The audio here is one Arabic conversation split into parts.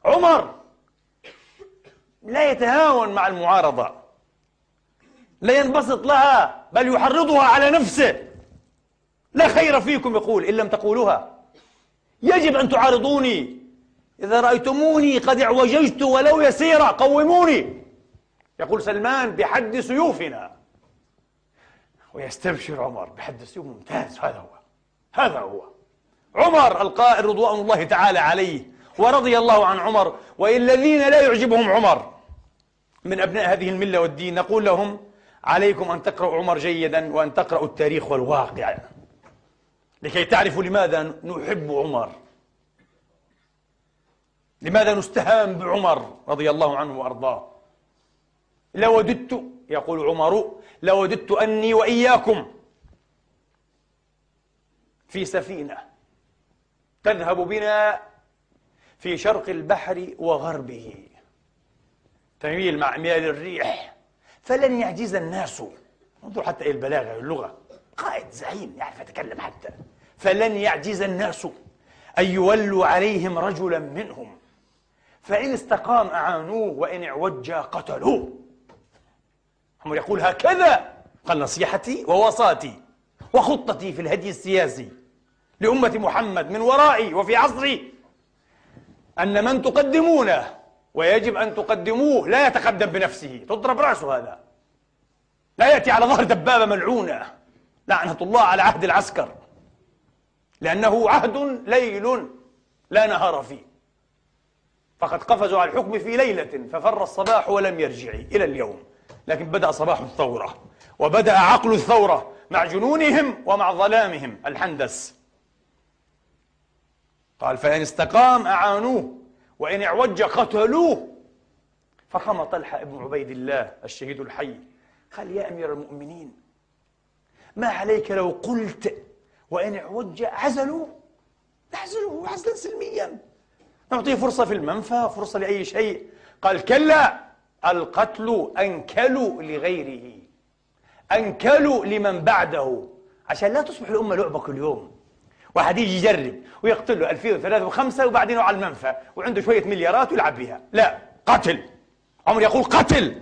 عمر لا يتهاون مع المعارضة، لا ينبسط لها، بل يحرضها على نفسه. لا خير فيكم يقول إن لم تقولوها، يجب أن تعارضوني، إذا رأيتموني قد اعوججت ولو يسيرا قوموني، يقول سلمان بحد سيوفنا، ويستبشر عمر بحد السيوف. ممتاز، هذا هو عمر القائل رضوان الله تعالى عليه ورضي الله عن عمر. والذين لا يعجبهم عمر من أبناء هذه الملة والدين نقول لهم عليكم أن تقرأوا عمر جيدا وأن تقرأوا التاريخ والواقع لكي تعرفوا لماذا نحب عمر، لماذا نستهان بعمر رضي الله عنه وأرضاه. لوددت، يقول عمر، لوددت أني وإياكم في سفينة تذهب بنا في شرق البحر وغربه، تميل مع ميال الريح، فلن يعجز الناس. انظروا حتى إلى البلاغة اللغة، قائد زعيم يعرف يتكلم حتى. فلن يعجز الناس أن يولوا عليهم رجلا منهم، فإن استقام أعانوه وإن اعوج قتلوه. عمر يقول هكذا قال نصيحتي ووصاتي وخطتي في الهدي السياسي لأمة محمد من ورائي وفي عصري، أن من تقدمونه ويجب أن تقدموه لا يتقدم بنفسه، تضرب رأسه، هذا لا يأتي على ظهر دبابة ملعونة لعنة الله على عهد العسكر، لأنه عهد ليل لا نهار فيه، فقد قفزوا على الحكم في ليلة ففر الصباح ولم يرجع إلى اليوم. لكن بدأ صباح الثورة وبدأ عقل الثورة مع جنونهم ومع ظلامهم الحندس. قال فإن استقام أعانوه وإن اعوج قتلوه. فقام طلحة ابن عبيد الله الشهيد الحي قال يا أمير المؤمنين ما عليك لو قلت وإن اعوج عزلوه، نعزلوه عزلا سلميا، نعطيه فرصة في المنفى، فرصة لأي شيء. قال كلا، القتل أنكل لغيره، أنكل لمن بعده، عشان لا تصبح الأمة لعبة كل يوم. واحد يجي يجرب ويقتل له 2003 و5 وبعدين على المنفى وعنده شوية مليارات ويلعب بها. لا، قتل. عمر يقول قتل،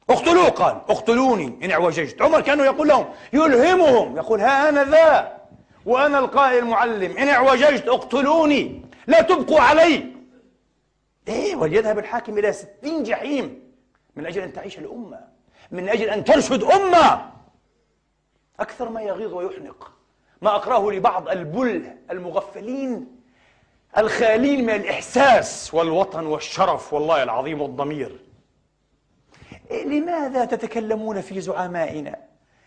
اقتلوه. قال اقتلوني إن اعوججت. عمر كأنه يقول لهم، يلهمهم، يقول ها أنا ذا وأنا القائد المعلم، إن اعوججت اقتلوني لا تبقوا علي. إيه، وليذهب الحاكم إلى 60 جحيم من أجل أن تعيش الأمة، من أجل أن ترشد أمة. أكثر ما يغيظ ويحنق ما أقراه لبعض البله المغفلين الخالين من الإحساس والوطن والشرف والله العظيم والضمير. لماذا تتكلمون في زعمائنا؟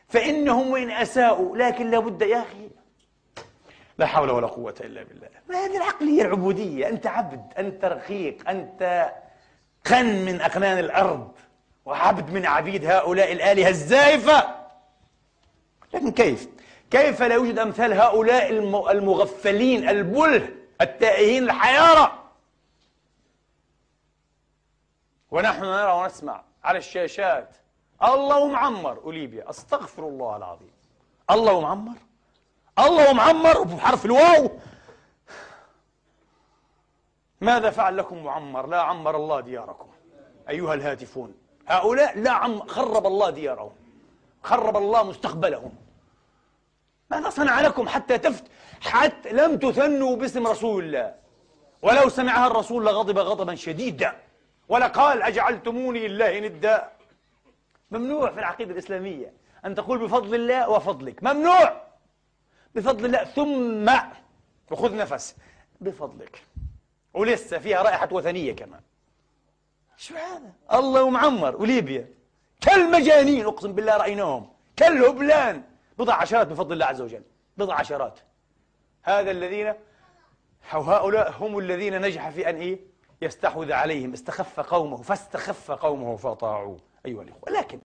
فإنهم وإن أساءوا لكن لابد يا أخي، لا حول ولا قوة إلا بالله. ما هذه العقلية العبودية؟ أنت عبد، أنت رقيق، أنت قن من أقنان الأرض وعبد من عبيد هؤلاء الآلهة الزائفة. لكن كيف لا يوجد أمثال هؤلاء المغفلين البله التائهين الحيارى؟ ونحن نرى ونسمع على الشاشات الله معمر وليبيا، أستغفر الله العظيم، الله معمر، الله معمر بحرف الواو. ماذا فعل لكم معمر؟ لا عمر الله دياركم أيها الهاتفون. هؤلاء لا خرب الله ديارهم، خرب الله مستقبلهم. ماذا صنع لكم حتى لم تثنوا باسم رسول الله، ولو سمعها الرسول لغضب غضبا شديدا ولقال أجعلتموني لله ندا. ممنوع في العقيدة الإسلامية أن تقول بفضل الله وفضلك، ممنوع. بفضل الله ثم وخذ نفس بفضلك، ولسه فيها رائحة وثنية كمان. شو هذا؟ الله معمر وليبيا كالمجانين، أقسم بالله رأيناهم كالهبلان، بضع عشرات بفضل الله عز وجل، بضع عشرات. هؤلاء هم الذين نجح في أن يستحوذ عليهم، استخف قومه فاستخف قومه فأطاعوه أيها الإخوة. لكن